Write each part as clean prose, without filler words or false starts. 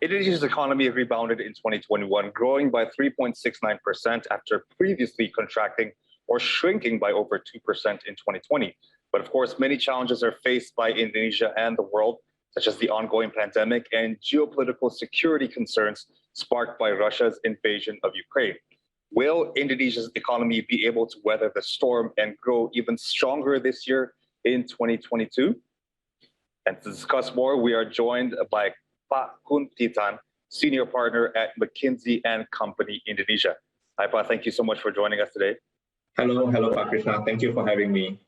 Indonesia's economy rebounded in 2021, growing by 3.69% after previously contracting or shrinking by over 2% in 2020. But of course, many challenges are faced by Indonesia and the world, such as the ongoing pandemic and geopolitical security concerns sparked by Russia's invasion of Ukraine. Will Indonesia's economy be able to weather the storm and grow even stronger this year in 2022? And to discuss more, we are joined by Khoon Tee Tan, Senior Partner at McKinsey Company Indonesia. Hi, Pa. Thank you so much for joining us today. Hello, Krishna. Thank you for having me.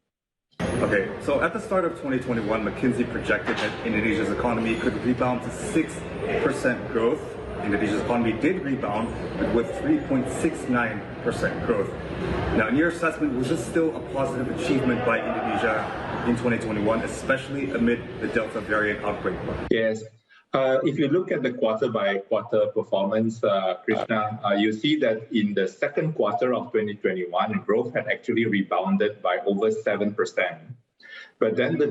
Okay, so at the start of 2021, McKinsey projected that Indonesia's economy could rebound to 6% growth. Indonesia's economy did rebound with 3.69% growth. Now, in your assessment, was this still a positive achievement by Indonesia in 2021, especially amid the Delta variant outbreak? Yes. If you look at the quarter-by-quarter performance, Krishna, you see that in the second quarter of 2021, growth had actually rebounded by over 7%. But then the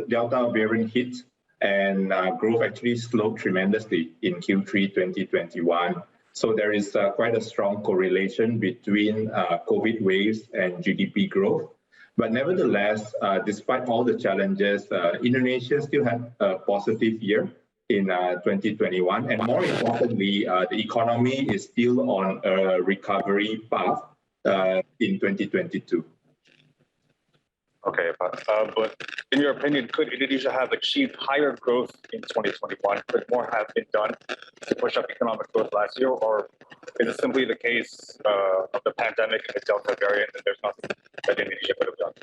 Delta variant hit, and growth actually slowed tremendously in Q3 2021. So there is quite a strong correlation between COVID waves and GDP growth. But nevertheless, despite all the challenges, Indonesia still had a positive year in 2021, and more importantly, the economy is still on a recovery path in 2022. Okay, but in your opinion, could Indonesia have achieved higher growth in 2021? Could more have been done to push up economic growth last year, or is it simply the case of the pandemic and the Delta variant and there's nothing that Indonesia could have done?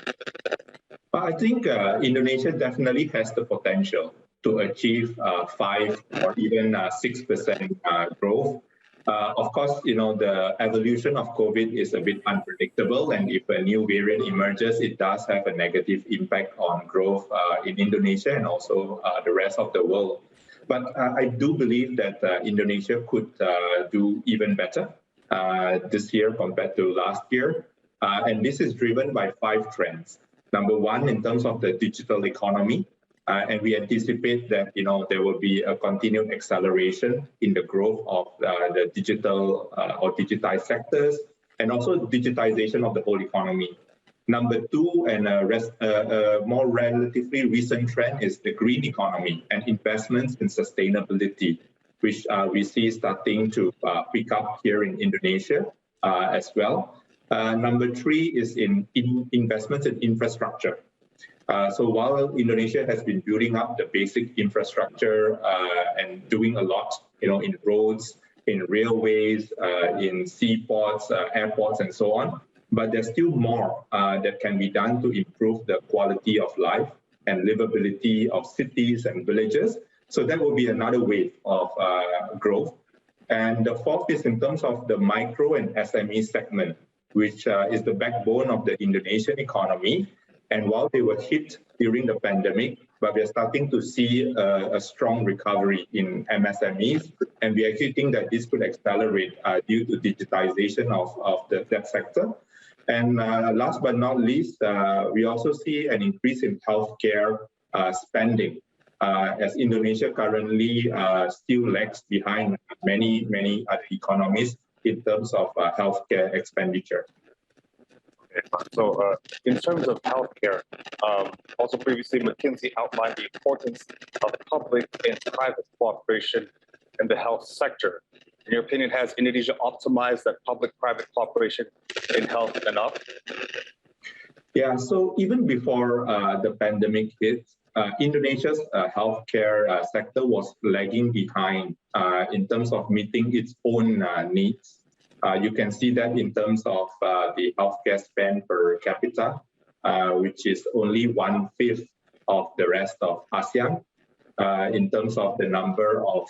I think Indonesia definitely has the potential to achieve 5 or even 6% growth. Of course, the evolution of COVID is a bit unpredictable, and if a new variant emerges, it does have a negative impact on growth in Indonesia and also the rest of the world. But I do believe that Indonesia could do even better this year compared to last year. And this is driven by 5 trends. Number one, in terms of the digital economy, and we anticipate that there will be a continued acceleration in the growth of the digital or digitized sectors, and also digitization of the whole economy. Number two, and a more relatively recent trend, is the green economy and investments in sustainability, which we see starting to pick up here in Indonesia as well. Number 3 is in investments in infrastructure. So while Indonesia has been building up the basic infrastructure and doing a lot, in roads, in railways, in seaports, airports, and so on, but there's still more that can be done to improve the quality of life and livability of cities and villages. So that will be another wave of growth. And the 4th is in terms of the micro and SME segment, which is the backbone of the Indonesian economy. And while they were hit during the pandemic, but we're starting to see a strong recovery in MSMEs. And we actually think that this could accelerate due to digitization of that sector. And last but not least, we also see an increase in healthcare spending, as Indonesia currently still lags behind many other economies in terms of healthcare expenditure. So in terms of healthcare, also previously McKinsey outlined the importance of public and private cooperation in the health sector. In your opinion, has Indonesia optimized that public-private cooperation in health enough? Yeah, so even before the pandemic hit, Indonesia's healthcare sector was lagging behind in terms of meeting its own needs. You can see that in terms of the healthcare spend per capita, which is only 1/5 of the rest of ASEAN. In terms of the number of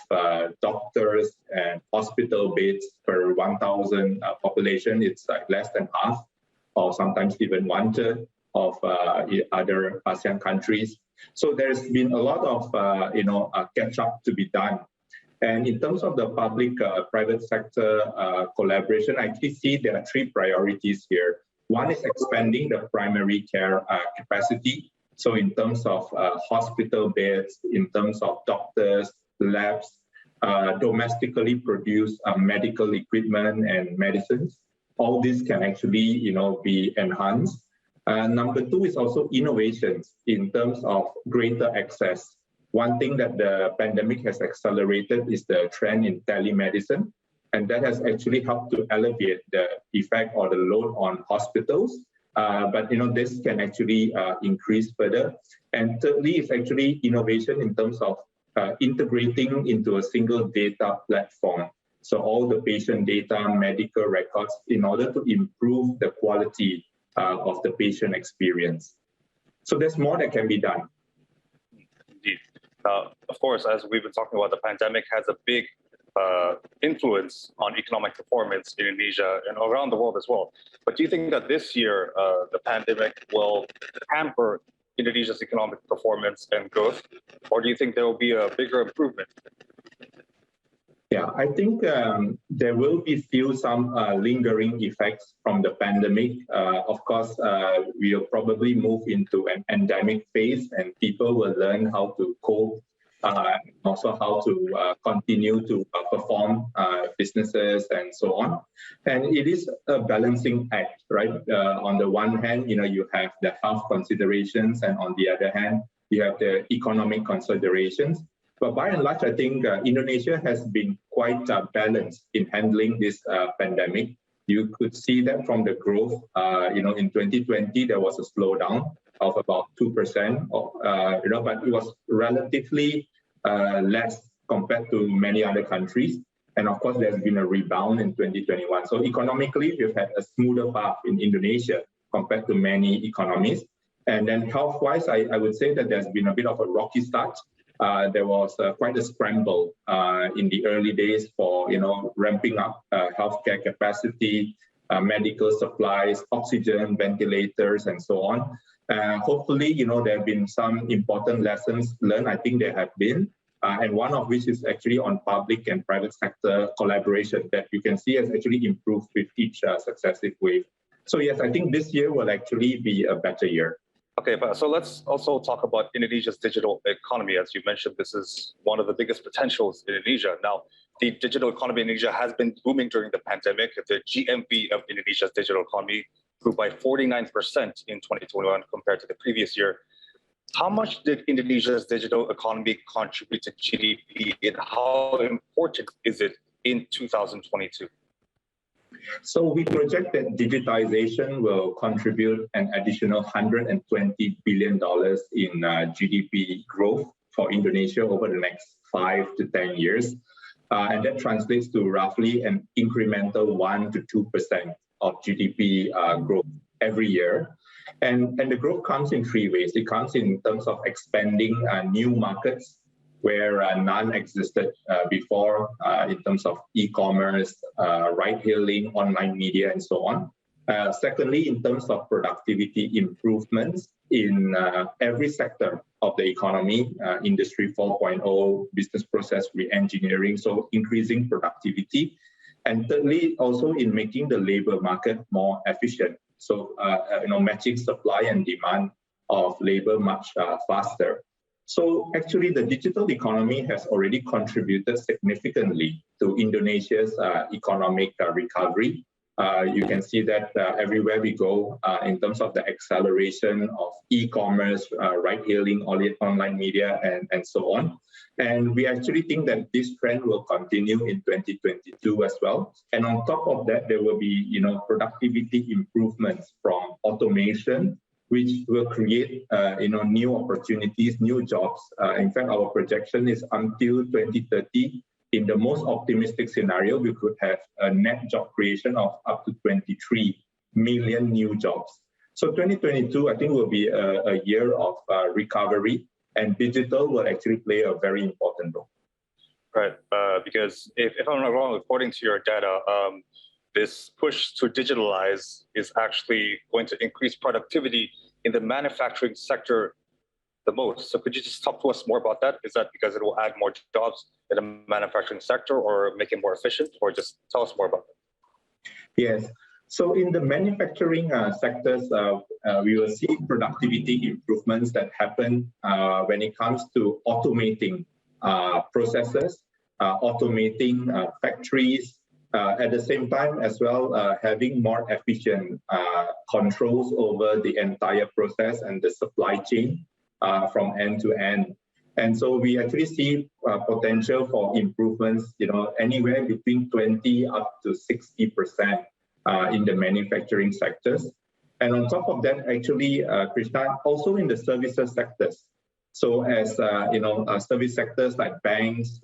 doctors and hospital beds per 1,000 population, it's like less than half, or sometimes even 1/3 of other ASEAN countries. So there's been a lot of catch up to be done. And in terms of the public-private sector collaboration, I actually see there are 3 priorities here. One is expanding the primary care capacity. So in terms of hospital beds, in terms of doctors, labs, domestically produced medical equipment and medicines. All this can actually, be enhanced. Number two is also innovations in terms of greater access. One thing that the pandemic has accelerated is the trend in telemedicine, and that has actually helped to alleviate the effect or the load on hospitals. But this can actually increase further. And thirdly, is actually innovation in terms of integrating into a single data platform. So all the patient data, medical records, in order to improve the quality of the patient experience. So there's more that can be done. Indeed. Of course, as we've been talking about, the pandemic has a big influence on economic performance in Indonesia and around the world as well. But do you think that this year the pandemic will hamper Indonesia's economic performance and growth, or do you think there will be a bigger improvement? Yeah, I think there will be still some lingering effects from the pandemic. Of course, we'll probably move into an endemic phase, and people will learn how to cope, also how to continue to perform businesses and so on. And it is a balancing act, right? On the one hand, you have the health considerations, and on the other hand, you have the economic considerations. But by and large, I think Indonesia has been quite balanced in handling this pandemic. You could see that from the growth. In 2020, there was a slowdown of about 2%, but it was relatively less compared to many other countries. And of course, there's been a rebound in 2021. So economically, we've had a smoother path in Indonesia compared to many economies. And then health-wise, I would say that there's been a bit of a rocky start. There was quite a scramble in the early days for ramping up healthcare capacity, medical supplies, oxygen, ventilators, and so on. Hopefully, there have been some important lessons learned. I think there have been, and one of which is actually on public and private sector collaboration that you can see has actually improved with each successive wave. So yes, I think this year will actually be a better year. Okay, but so let's also talk about Indonesia's digital economy. As you mentioned, this is one of the biggest potentials in Indonesia. Now, the digital economy in Indonesia has been booming during the pandemic. The GMV of Indonesia's digital economy grew by 49% in 2021 compared to the previous year. How much did Indonesia's digital economy contribute to GDP, and how important is it in 2022? So we project that digitalization will contribute an additional $120 billion in GDP growth for Indonesia over the next 5 to 10 years. And that translates to roughly an incremental 1 to 2% of GDP growth every year. And the growth comes in three ways. It comes in terms of expanding new markets where none existed before in terms of e-commerce, ride-hailing, online media, and so on. Secondly, in terms of productivity improvements in every sector of the economy, Industry 4.0, business process re-engineering, so increasing productivity. And thirdly, also in making the labor market more efficient. So, matching supply and demand of labor much faster. So actually, the digital economy has already contributed significantly to Indonesia's economic recovery. You can see that everywhere we go in terms of the acceleration of e-commerce, ride-hailing, online media, and so on. And we actually think that this trend will continue in 2022 as well. And on top of that, there will be, productivity improvements from automation, which will create, new opportunities, new jobs. In fact, our projection is until 2030, in the most optimistic scenario, we could have a net job creation of up to 23 million new jobs. So 2022, I think, will be a year of recovery, and digital will actually play a very important role. Right, because if I'm not wrong, according to your data, this push to digitalize is actually going to increase productivity in the manufacturing sector the most. So could you just talk to us more about that? Is that because it will add more jobs in the manufacturing sector or make it more efficient, or just tell us more about that? Yes. So in the manufacturing sectors, we will see productivity improvements that happen when it comes to automating processes automating factories, at the same time as well having more efficient controls over the entire process and the supply chain from end to end. And so we actually see potential for improvements, anywhere between 20 up to 60% in the manufacturing sectors. And on top of that, actually, Krishna, also in the services sectors. So as service sectors like banks,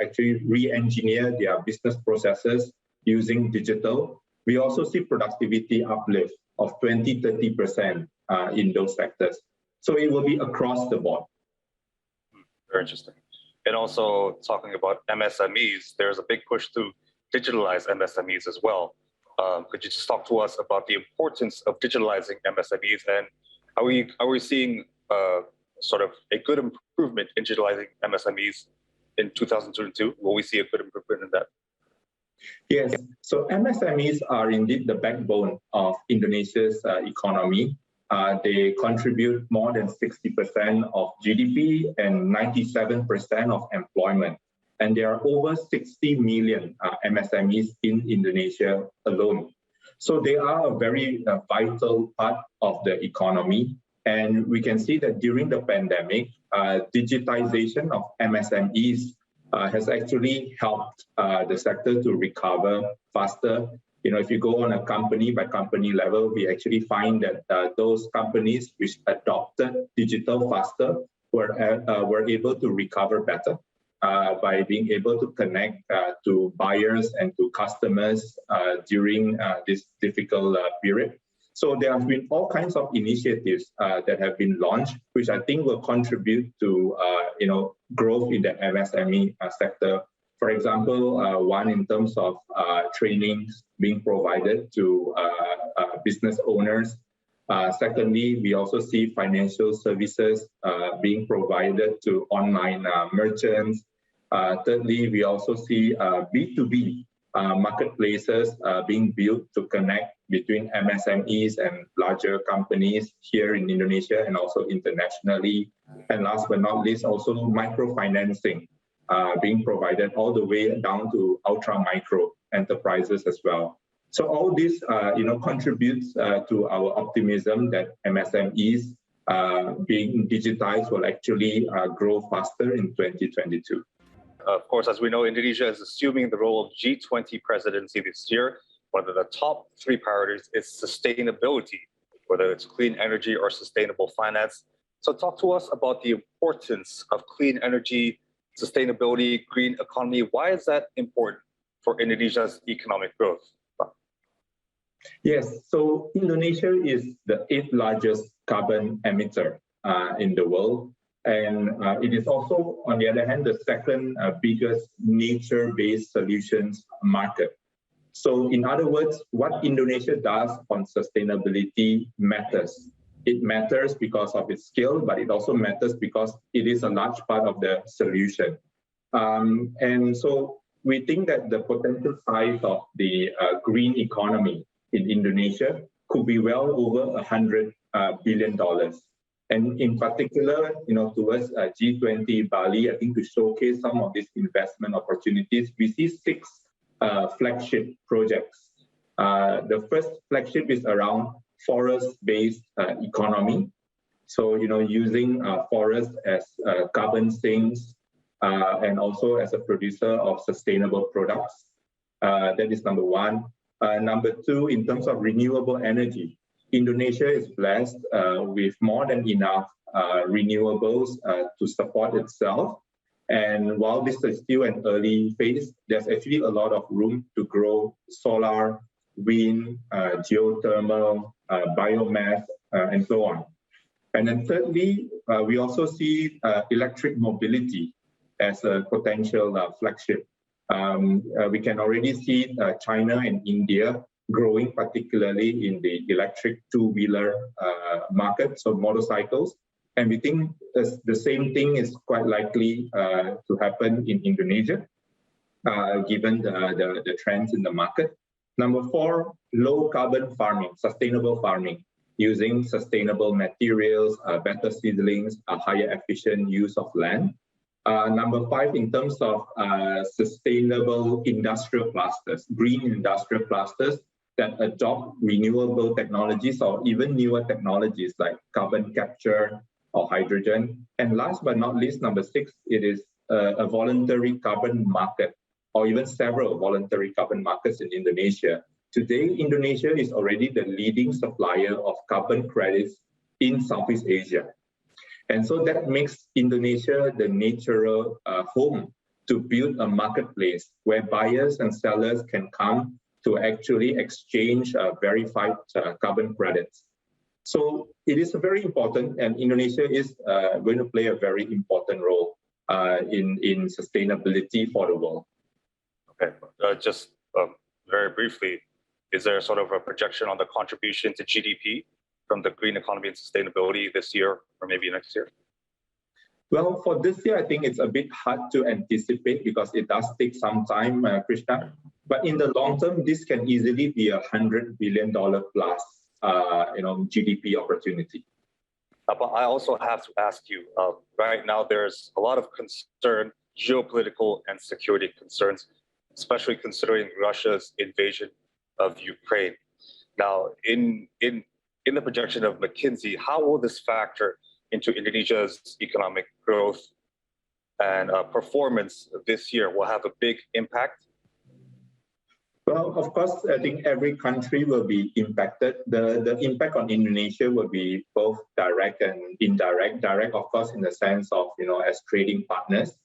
actually re-engineer their business processes using digital, we also see productivity uplift of 20-30% in those sectors. So it will be across the board. Very interesting. And also talking about MSMEs, there's a big push to digitalize MSMEs as well. Could you just talk to us about the importance of digitalizing MSMEs, and are we seeing sort of a good improvement in digitalizing MSMEs in 2022? Will we see a good improvement in that? Yes, so MSMEs are indeed the backbone of Indonesia's economy. They contribute more than 60% of GDP and 97% of employment. And there are over 60 million MSMEs in Indonesia alone. So they are a very vital part of the economy. And we can see that during the pandemic, digitization of MSMEs has actually helped the sector to recover faster. If you go on a company by company level, we actually find that those companies which adopted digital faster were able to recover better by being able to connect to buyers and to customers during this difficult period. So there have been all kinds of initiatives that have been launched, which I think will contribute to growth in the MSME sector. For example, one in terms of trainings being provided to business owners. Secondly, we also see financial services being provided to online merchants. Thirdly, we also see B2B marketplaces being built to connect between MSMEs and larger companies here in Indonesia and also internationally. And last but not least, also microfinancing being provided all the way down to ultra micro enterprises as well. So all this, contributes to our optimism that MSMEs being digitized will actually grow faster in 2022. Of course, as we know, Indonesia is assuming the role of G20 presidency this year. One of the top three priorities is sustainability, whether it's clean energy or sustainable finance. So talk to us about the importance of clean energy, sustainability, green economy. Why is that important for Indonesia's economic growth? Yes, so Indonesia is the 8th largest carbon emitter in the world. And it is also, on the other hand, the second biggest nature-based solutions market. So in other words, what Indonesia does on sustainability matters. It matters because of its scale, but it also matters because it is a large part of the solution. And so we think that the potential size of the green economy in Indonesia could be well over $100 billion. And in particular, towards G20 Bali, I think to showcase some of these investment opportunities, we see 6 flagship projects. The first flagship is around forest-based economy. So, using forest as carbon sinks and also as a producer of sustainable products. That is number one. Number two, in terms of renewable energy, Indonesia is blessed with more than enough renewables to support itself. And while this is still an early phase, there's actually a lot of room to grow solar, wind, geothermal, biomass, and so on. And then thirdly, we also see electric mobility as a potential flagship. We can already see China and India growing, particularly in the electric two-wheeler market, so motorcycles. And we think the same thing is quite likely to happen in Indonesia, given the trends in the market. Number 4, low carbon farming, sustainable farming, using sustainable materials, better seedlings, a higher efficient use of land. Number 5, in terms of sustainable industrial clusters, green industrial clusters that adopt renewable technologies or even newer technologies like carbon capture or hydrogen. And last but not least, number 6, it is a voluntary carbon market, or even several voluntary carbon markets in Indonesia. Today, Indonesia is already the leading supplier of carbon credits in Southeast Asia. And so that makes Indonesia the natural home to build a marketplace where buyers and sellers can come to actually exchange verified carbon credits. So it is very important, and Indonesia is going to play a very important role in sustainability for the world. Okay, just very briefly, is there sort of a projection on the contribution to GDP from the green economy and sustainability this year or maybe next year? Well, for this year, I think it's a bit hard to anticipate because it does take some time, Krishna. But in the long term, this can easily be $100 billion plus, GDP opportunity. But I also have to ask you, right now there's a lot of concern, geopolitical and security concerns, especially considering Russia's invasion of Ukraine. Now, in the projection of McKinsey, how will this factor into Indonesia's economic growth and performance this year? Will have a big impact? Well, of course, I think every country will be impacted. The impact on Indonesia will be both direct and indirect. Direct, of course, in the sense of, as trading partners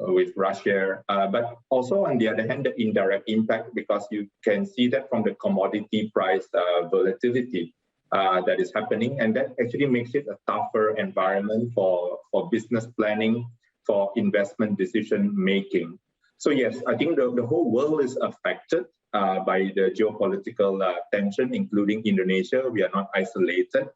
with Russia, but also on the other hand, the indirect impact, because you can see that from the commodity price volatility that is happening, and that actually makes it a tougher environment for business planning, for investment decision making. So yes, I think the whole world is affected by the geopolitical tension, including Indonesia. We are not isolated.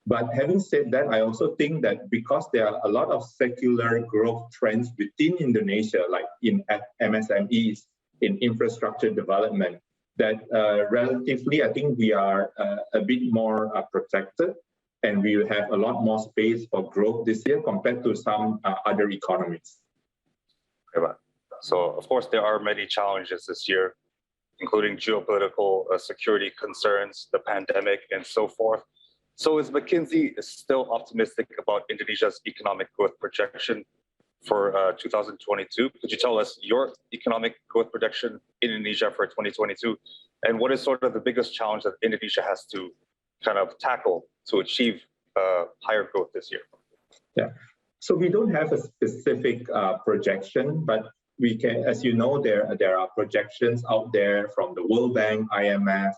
But having said that, I also think that because there are a lot of secular growth trends within Indonesia, like in MSMEs, in infrastructure development, that relatively, I think we are a bit more protected, and we will have a lot more space for growth this year compared to some other economies. Okay, so, of course, there are many challenges this year, including geopolitical security concerns, the pandemic, and so forth. So is McKinsey still optimistic about Indonesia's economic growth projection for 2022? Could you tell us your economic growth projection in Indonesia for 2022? And what is sort of the biggest challenge that Indonesia has to kind of tackle to achieve higher growth this year? Yeah, so we don't have a specific projection, but we can, as you know, there are projections out there from the World Bank, IMF,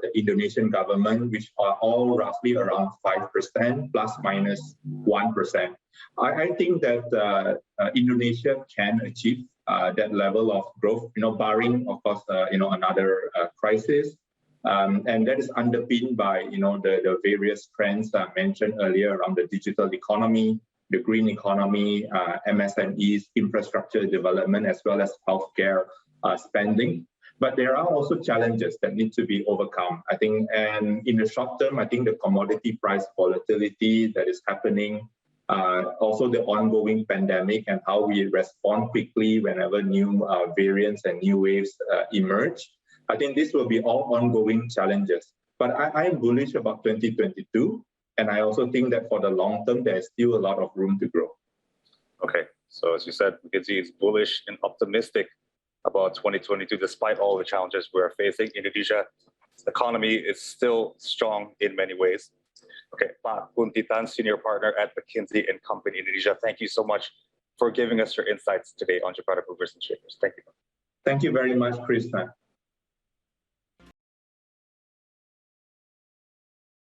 the Indonesian government, which are all roughly around 5% plus minus 1%. I think that Indonesia can achieve that level of growth, barring, of course, another crisis. And that is underpinned by, the various trends I mentioned earlier around the digital economy, the green economy, MSMEs, infrastructure development, as well as healthcare spending. But there are also challenges that need to be overcome, I think. And in the short term, I think the commodity price volatility that is happening, also the ongoing pandemic and how we respond quickly whenever new variants and new waves emerge. I think this will be all ongoing challenges. But I am bullish about 2022. And I also think that for the long term, there's still a lot of room to grow. Okay, so as you said, McKinsey is bullish and optimistic about 2022, despite all the challenges we're facing. Indonesia's economy is still strong in many ways. Okay, Khoon Tee Tan, Senior Partner at McKinsey Company Indonesia. Thank you so much for giving us your insights today on Jakarta Movers and Shakers. Thank you. Thank you very much, Krishna.